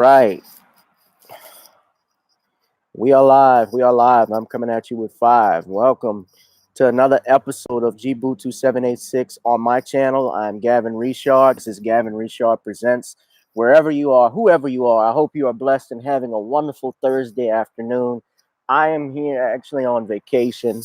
Right. We are live. We are live. I'm coming at you with five. Welcome to another episode of G-Boo2786 on my channel. I'm Gavin Richard. This is Gavin Richard Presents. Wherever you are, whoever you are, I hope you are blessed and having a wonderful Thursday afternoon. I am here actually on vacation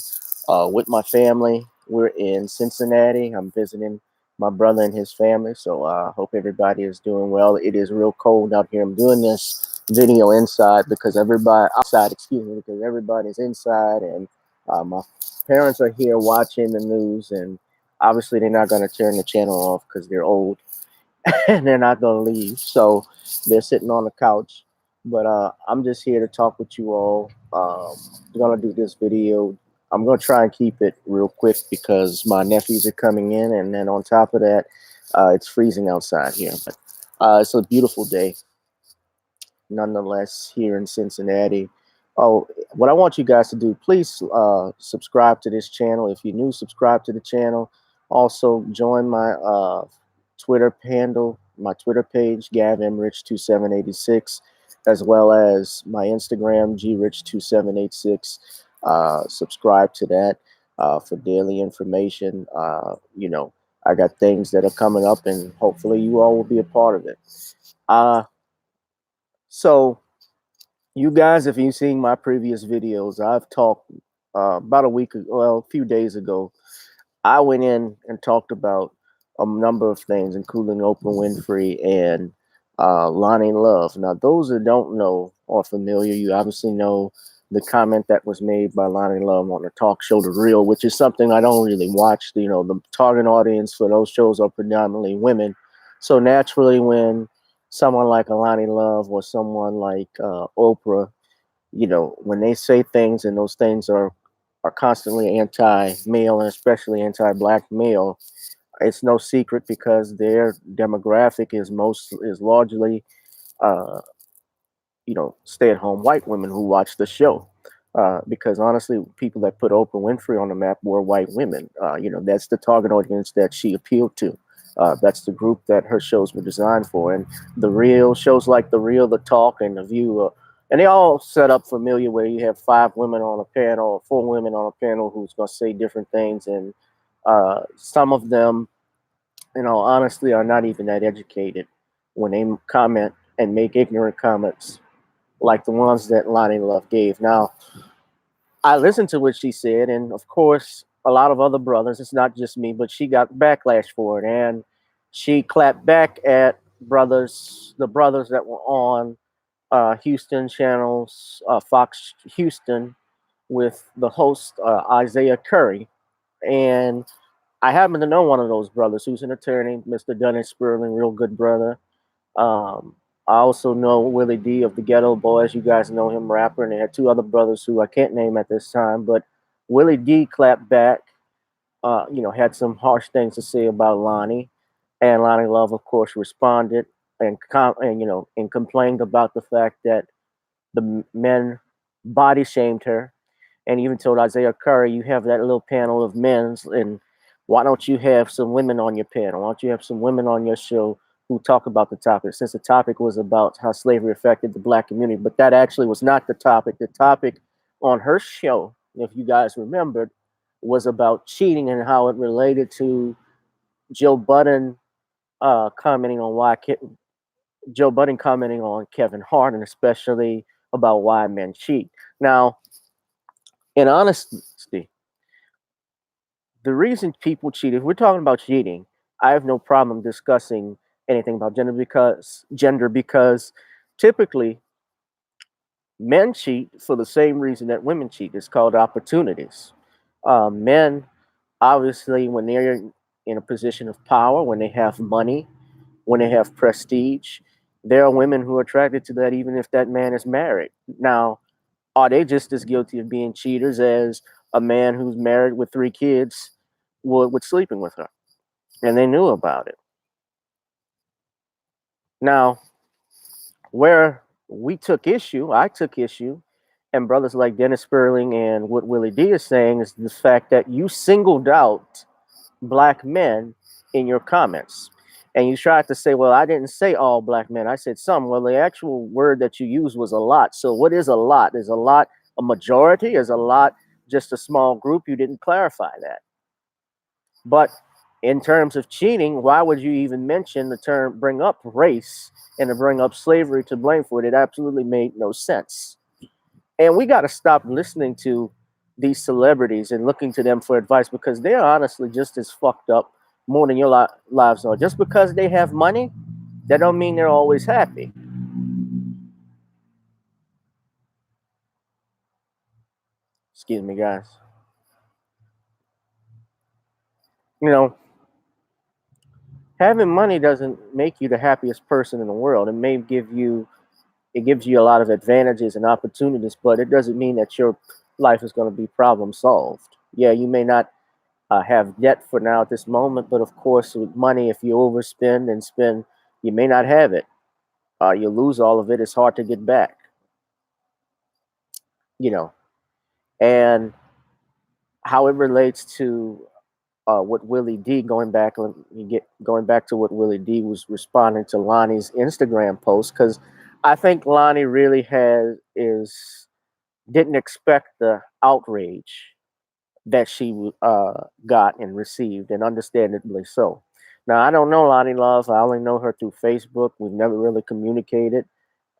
with my family. We're in Cincinnati. I'm visiting my brother and his family. So I hope everybody is doing well. It is real cold out here. I'm doing this video inside because everybody outside, excuse me, because everybody's inside, and my parents are here watching the news, and obviously they're not going to turn the channel off because they're old and they're not going to leave. So they're sitting on the couch. But I'm just here to talk with you all. I'm going to do this video. I'm going to try and keep it real quick because my nephews are coming in. And then on top of that, it's freezing outside here. But it's a beautiful day, nonetheless, here in Cincinnati. Oh, what I want you guys to do, please subscribe to this channel. If you're new, subscribe to the channel. Also, join my Twitter handle, my Twitter page, GavinRich2786, as well as my Instagram, GRich2786. Subscribe to that for daily information. I got things that are coming up, and hopefully you all will be a part of it. So, you guys, if you've seen my previous videos, I've talked about a week, well, a few days ago. I went in and talked about a number of things, including Oprah Winfrey and Lonnie Love. Now, those that don't know or familiar, you obviously know the comment that was made by Lonnie Love on the talk show The Real, which is something I don't really watch. You know, the target audience for those shows are predominantly women. So naturally, when someone like Lonnie Love or someone like Oprah, you know, when they say things and those things are constantly anti-male and especially anti-black male, it's no secret because their demographic is largely uh, stay-at-home white women who watch the show. Because honestly, people that put Oprah Winfrey on the map were white women. That's the target audience that she appealed to. That's the group that her shows were designed for. And the Real shows like The Real, The Talk, and The View, and they all set up familiar where you have five women on a panel or four women on a panel who's going to say different things. And some of them, honestly, are not even that educated when they comment and make ignorant comments like the ones that Lonnie Love gave. Now, I listened to what she said, and of course, a lot of other brothers, it's not just me, but she got backlash for it. And she clapped back at the brothers that were on Houston channels, Fox Houston, with the host, Isaiah Curry. And I happen to know one of those brothers who's an attorney, Mr. Dennis Sperling, real good brother. I also know Willie D of the Ghetto Boys. You guys know him, rapper. And they had two other brothers who I can't name at this time. But Willie D clapped back, had some harsh things to say about Lonnie. And Lonnie Love, of course, responded and complained about the fact that the men body shamed her, and even told Isaiah Curry, "You have that little panel of men's, and why don't you have some women on your panel? Why don't you have some women on your show who talk about the topic?" Since the topic was about how slavery affected the black community, but that actually was not the topic. The topic on her show, if you guys remembered, was about cheating and how it related to Joe Budden commenting on Joe Budden commenting on Kevin Hart, and especially about why men cheat. Now, in honesty, the reason people cheat, if we're talking about cheating, I have no problem discussing anything about gender because typically men cheat for the same reason that women cheat. It's called opportunities. Men, obviously, when they're in a position of power, when they have money, when they have prestige, there are women who are attracted to that, even if that man is married. Now, are they just as guilty of being cheaters as a man who's married with three kids would sleeping with her? And they knew about it. Now, where I took issue, and brothers like Dennis Sperling and what Willie D is saying is the fact that you singled out black men in your comments. And you tried to say, well, I didn't say all black men. I said some. Well, the actual word that you used was a lot. So what is a lot? Is a lot a majority? Is a lot just a small group? You didn't clarify that. But in terms of cheating, why would you even mention the term, bring up race and to bring up slavery to blame for it? It absolutely made no sense. And we got to stop listening to these celebrities and looking to them for advice, because they're honestly just as fucked up more than your lives are. Just because they have money, that don't mean they're always happy. Excuse me, guys. You know, having money doesn't make you the happiest person in the world. It gives you a lot of advantages and opportunities, but it doesn't mean that your life is going to be problem solved. Yeah, you may not have debt for now at this moment, but of course, with money, if you overspend and spend, you may not have it. You lose all of it. It's hard to get back. You know, and how it relates to what Willie D, going back to what Willie D was responding to Lonnie's Instagram post, because I think Lonnie really has is didn't expect the outrage that she got and received, and understandably so. Now, I don't know Lonnie Love. I only know her through Facebook. We've never really communicated.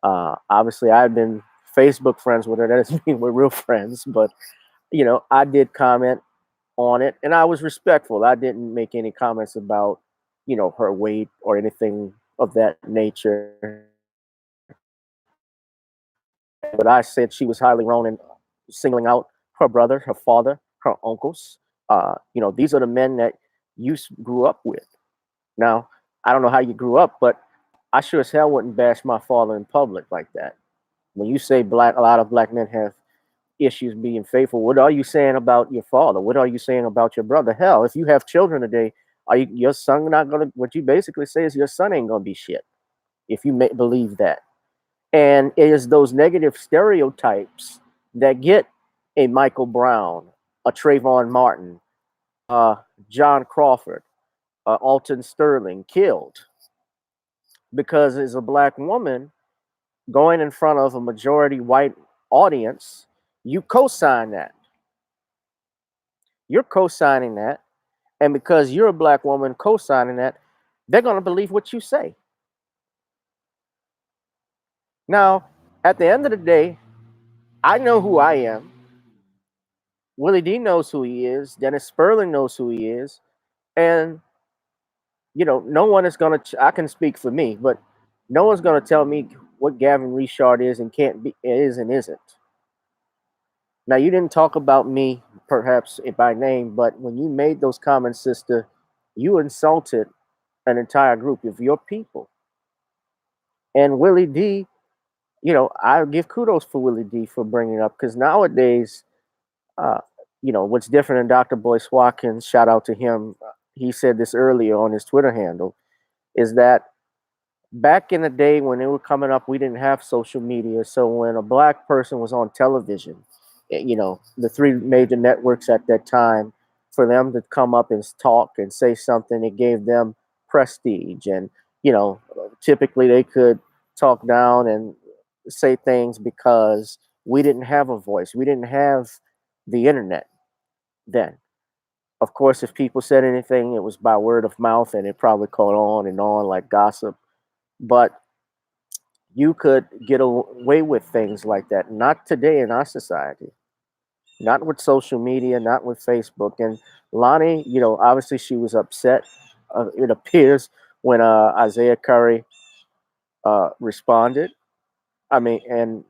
Obviously, I've been Facebook friends with her. That doesn't mean we're real friends, but I did comment on it, and I was respectful. I didn't make any comments about, her weight or anything of that nature. But I said she was highly wrong in singling out her brother, her father, her uncles. These are the men that you grew up with. Now, I don't know how you grew up, but I sure as hell wouldn't bash my father in public like that. When you say a lot of black men have issues being faithful, what are you saying about your father? What are you saying about your brother? Hell, if you have children today, your son not gonna? What you basically say is your son ain't gonna be shit if you believe that. And it is those negative stereotypes that get a Michael Brown, a Trayvon Martin, uh, John Crawford, Alton Sterling killed, because as a black woman going in front of a majority white audience, you co-sign that. You're co-signing that, and because you're a black woman co-signing that, they're going to believe what you say. Now, at the end of the day, I know who I am. Willie D knows who he is. Dennis Sperling knows who he is. And, no one is going to, I can speak for me, but no one's going to tell me what Gavin Richard is and can't be, is and isn't. Now, you didn't talk about me, perhaps by name, but when you made those comments, sister, you insulted an entire group of your people. And Willie D, I give kudos for Willie D for bringing it up, because nowadays, uh, what's different in Dr. Boyce Watkins, shout out to him. He said this earlier on his Twitter handle, is that back in the day when they were coming up, we didn't have social media. So when a black person was on television, the three major networks at that time, for them to come up and talk and say something, it gave them prestige. And, typically they could talk down and say things because we didn't have a voice. We didn't have the internet then. Of course, if people said anything, it was by word of mouth, and it probably caught on and on like gossip. But you could get away with things like that. Not today in our society. Not with social media, not with Facebook. And Lonnie, obviously she was upset. It appears when Isaiah Curry responded. I mean, and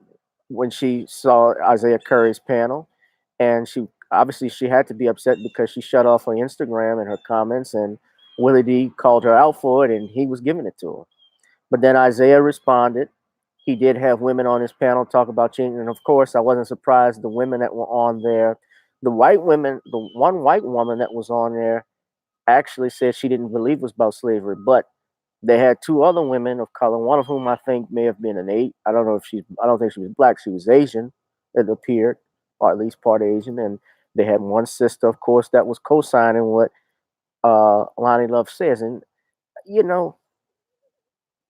when she saw Isaiah Curry's panel, and she had to be upset because she shut off her Instagram and her comments, and Willie D called her out for it, and he was giving it to her. But then Isaiah responded. He did have women on his panel talk about cheating, and of course, I wasn't surprised. The women that were on there, the white women, the one white woman that was on there, actually said she didn't believe it was about slavery, but they had two other women of color, one of whom I think may have been an eight. I don't think she was black. She was Asian, it appeared, or at least part Asian. And they had one sister, of course, that was co-signing what Lonnie Love says. And, you know,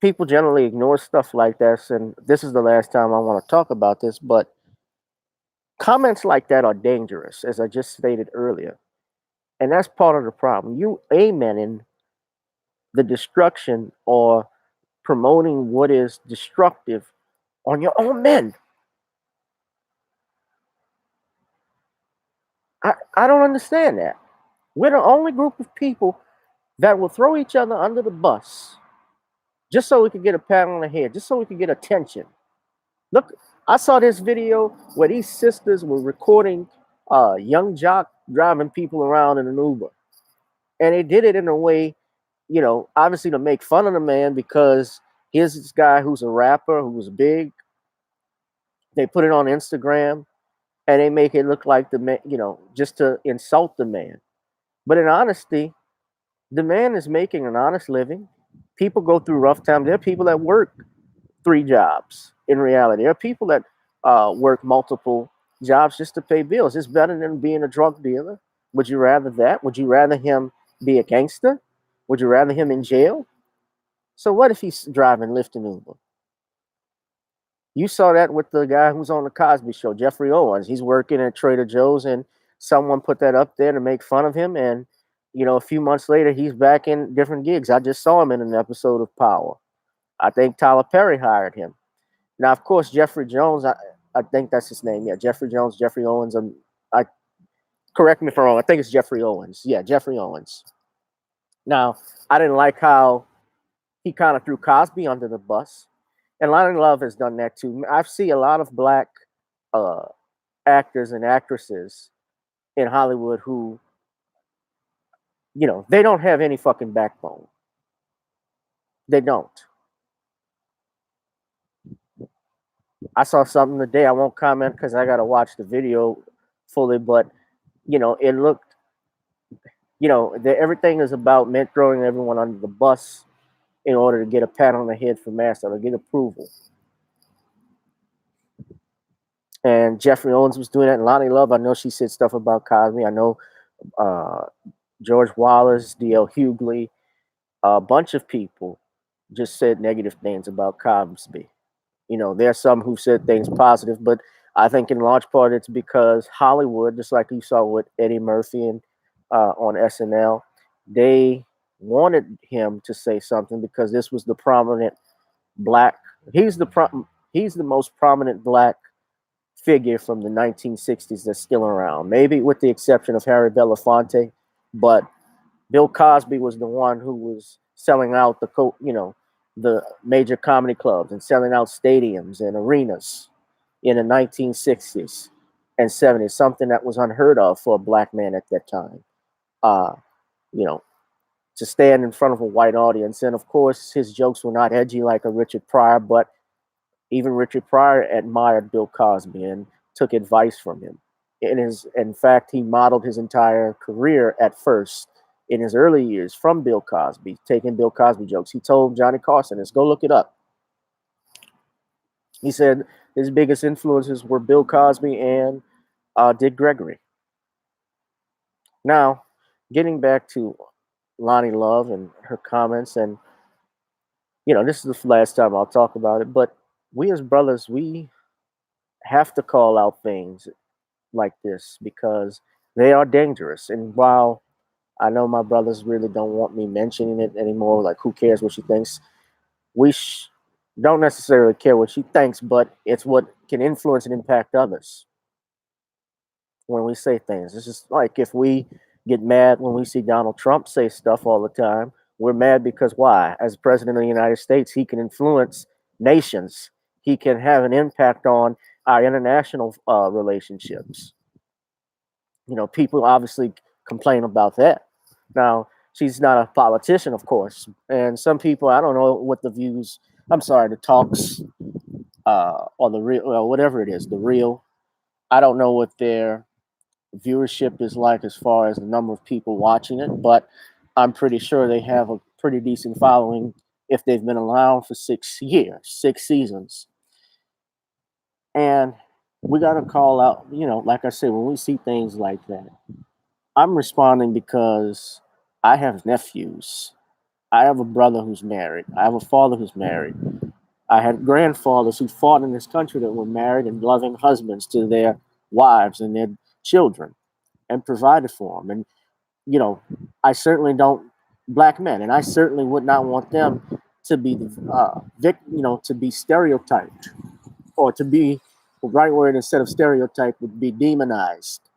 people generally ignore stuff like this, and this is the last time I want to talk about this, but comments like that are dangerous, as I just stated earlier. And that's part of the problem. You amening the destruction or promoting what is destructive on your own men. I don't understand that. We're the only group of people that will throw each other under the bus just so we could get a pat on the head, just so we could get attention. Look, I saw this video where these sisters were recording young jock driving people around in an Uber. And they did it in a way, obviously to make fun of the man because here's this guy who's a rapper who was big. They put it on Instagram and they make it look like the man, just to insult the man. But in honesty, the man is making an honest living. People go through rough times. There are people that work 3 jobs in reality. There are people that work multiple jobs just to pay bills. It's better than being a drug dealer. Would you rather that? Would you rather him be a gangster? Would you rather him in jail? So what if he's driving Lyft and Uber? You saw that with the guy who's on the Cosby Show, Jeffrey Owens. He's working at Trader Joe's, and someone put that up there to make fun of him. And a few months later, he's back in different gigs. I just saw him in an episode of Power. I think Tyler Perry hired him. Now, of course, Jeffrey Jones. I think that's his name. Yeah, Jeffrey Jones, Jeffrey Owens. I correct me if I'm wrong. I think it's Jeffrey Owens. Yeah, Jeffrey Owens. Now, I didn't like how he kind of threw Cosby under the bus. And Loni Love has done that too. I see a lot of black uh, actors and actresses in Hollywood who, they don't have any fucking backbone. They don't. I saw something today. I won't comment because I got to watch the video fully, but, it looked, everything is about men throwing everyone under the bus in order to get a pat on the head from Master or get approval. And Jeffrey Owens was doing that. And Loni Love, I know she said stuff about Cosby. I know George Wallace, D.L. Hughley, a bunch of people just said negative things about Cosby. There are some who said things positive, but I think in large part it's because Hollywood, just like you saw with Eddie Murphy and on SNL, they wanted him to say something because this was the prominent black. He's the most prominent black figure from the 1960s that's still around, maybe with the exception of Harry Belafonte, but Bill Cosby was the one who was selling out the major comedy clubs and selling out stadiums and arenas in the 1960s and 70s, something that was unheard of for a black man at that time. You know, to stand in front of a white audience, and of course, his jokes were not edgy like a Richard Pryor, but even Richard Pryor admired Bill Cosby and took advice from him. In fact, he modeled his entire career at first in his early years from Bill Cosby, taking Bill Cosby jokes. He told Johnny Carson this, go look it up. He said his biggest influences were Bill Cosby and Dick Gregory. Now, getting back to Loni Love and her comments, and this is the last time I'll talk about it, but we as brothers, we have to call out things like this because they are dangerous. And while I know my brothers really don't want me mentioning it anymore, like who cares what she thinks, we don't necessarily care what she thinks, but it's what can influence and impact others when we say things. It's just like if we get mad when we see Donald Trump say stuff all the time, we're mad because why? As president of the United States, he can influence nations. He can have an impact on our international relationships. People obviously complain about that. Now, she's not a politician, of course. And some people, I don't know what the views, the talks or the real, well, whatever it is, the real, I don't know what their viewership is like as far as the number of people watching it, but I'm pretty sure they have a pretty decent following if they've been around for 6 years, 6 seasons. And we got to call out, like I said, when we see things like that, I'm responding because I have nephews I have a brother who's married. I have a father who's married. I had grandfathers who fought in this country that were married and loving husbands to their wives and their children and provided for them. And, you know, I certainly don't, black men, and I certainly would not want them to be, to be stereotyped or to be, the right word instead of stereotype would be demonized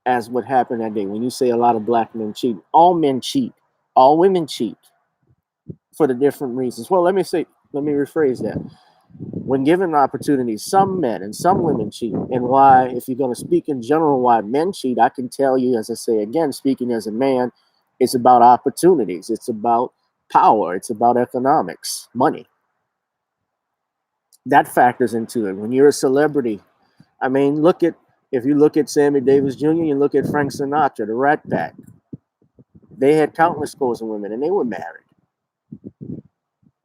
as what happened that day. When you say a lot of black men cheat, all women cheat for the different reasons. Well, let me rephrase that. When given opportunities, some men and some women cheat. And why, if you're going to speak in general, why men cheat, I can tell you, as I say again, speaking as a man, it's about opportunities, it's about power, it's about economics, money. That factors into it. When you're a celebrity, I mean, if you look at Sammy Davis Jr., you look at Frank Sinatra, the Rat Pack, they had countless scores of women and they were married.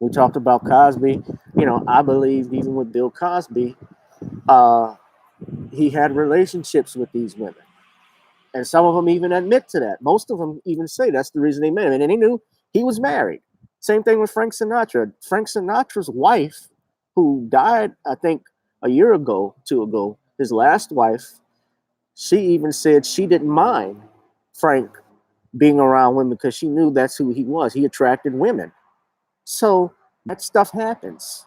We talked about Cosby. I believe even with Bill Cosby, uh, he had relationships with these women. And some of them even admit to that. Most of them even say that's the reason they met him. And he knew he was married. Same thing with Frank Sinatra. Frank Sinatra's wife, who died, I think, a year ago, two ago, his last wife, she even said she didn't mind Frank being around women because she knew that's who he was. He attracted women. So that stuff happens.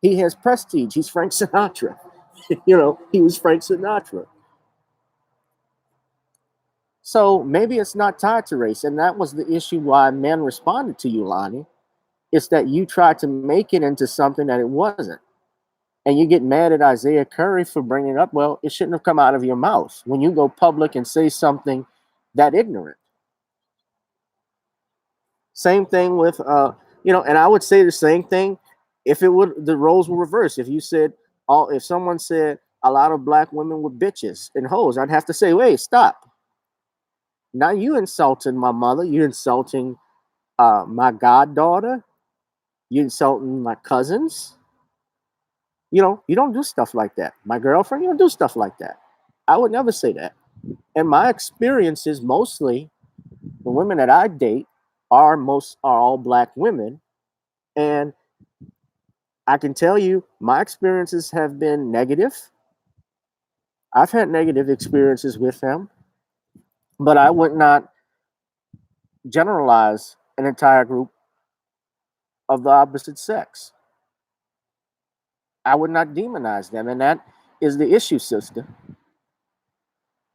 He has prestige. He's Frank Sinatra. He was Frank Sinatra. So maybe it's not tied to race. And that was the issue why men responded to you, Lonnie. It's that you tried to make it into something that it wasn't. And you get mad at Isaiah Curry for bringing it up. Well, it shouldn't have come out of your mouth when you go public and say something that ignorant. Same thing with, and I would say the same thing if the roles were reversed. If someone said a lot of black women were bitches and hoes, I'd have to say, wait, stop. Now you insulting my mother. You're insulting my goddaughter. You're insulting my cousins. You don't do stuff like that. My girlfriend, you don't do stuff like that. I would never say that. And my experiences, mostly the women that I date are all black women. And I can tell you my experiences have been negative. I've had negative experiences with them, but I would not generalize an entire group of the opposite sex. I would not demonize them. And that is the issue, sister.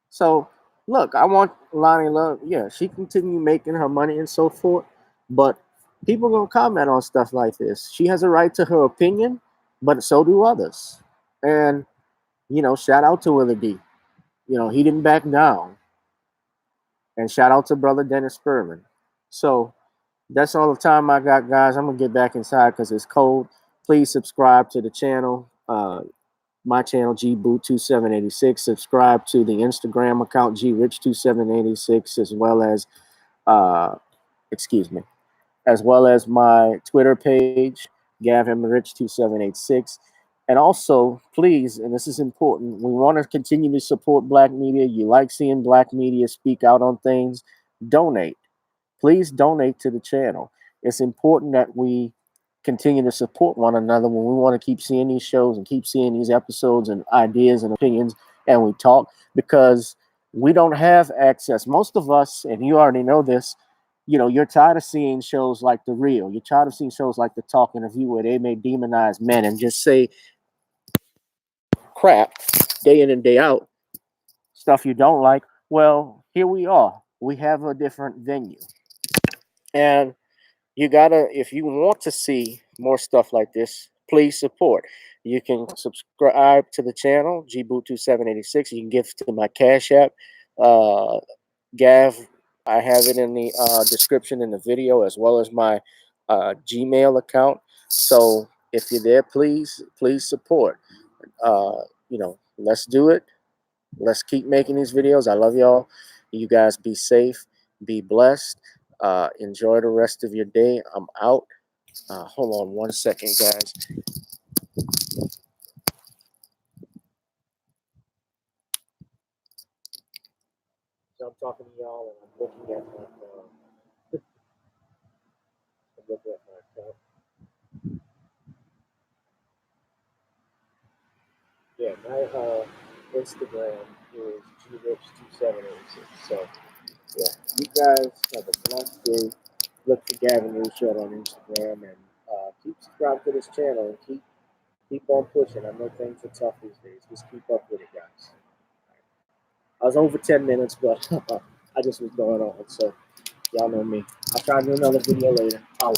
So, look, I want Lonnie Love. Yeah, she continue making her money and so forth, but people gonna comment on stuff like this. She has a right to her opinion, but so do others. And shout out to Willie D. He didn't back down. And shout out to brother Dennis Furman. So that's all the time I got, guys. I'm gonna get back inside because it's cold. Please subscribe to the channel. My channel GBoot2786. Subscribe to the Instagram account GRich2786 as well as excuse me, as well as my Twitter page GavinRich2786. And also, please, and this is important, we want to continue to support black media. You like seeing black media speak out on things, donate. Please donate to the channel. It's important that we continue to support one another when we want to keep seeing these shows and keep seeing these episodes and ideas and opinions, and we talk, because we don't have access. Most of us, and you already know this, you're tired of seeing shows like The Real. You're tired of seeing shows like The Talk and The View where they may demonize men and just say crap day in and day out, stuff you don't like. Well, here we are. We have a different venue. And you gotta, if you want to see more stuff like this, please support. You can subscribe to the channel GBoot2786. You can give to my Cash App, Gav. I have it in the description in the video, as well as my Gmail account. So if you're there, please support. Let's do it. Let's keep making these videos. I love y'all. You guys be safe, be blessed. Enjoy the rest of your day. I'm out. Hold on one second, guys. So I'm talking to y'all and I'm looking at my look at my account. Yeah, my Instagram is GRich2786. So yeah, you guys have a blessed day. Look for Gavin Richard on Instagram and keep subscribing to this channel and keep on pushing. I know things are tough these days. Just keep up with it, guys. I was over 10 minutes, but I just was going on. So y'all know me. I'll try to do another video later. Holla.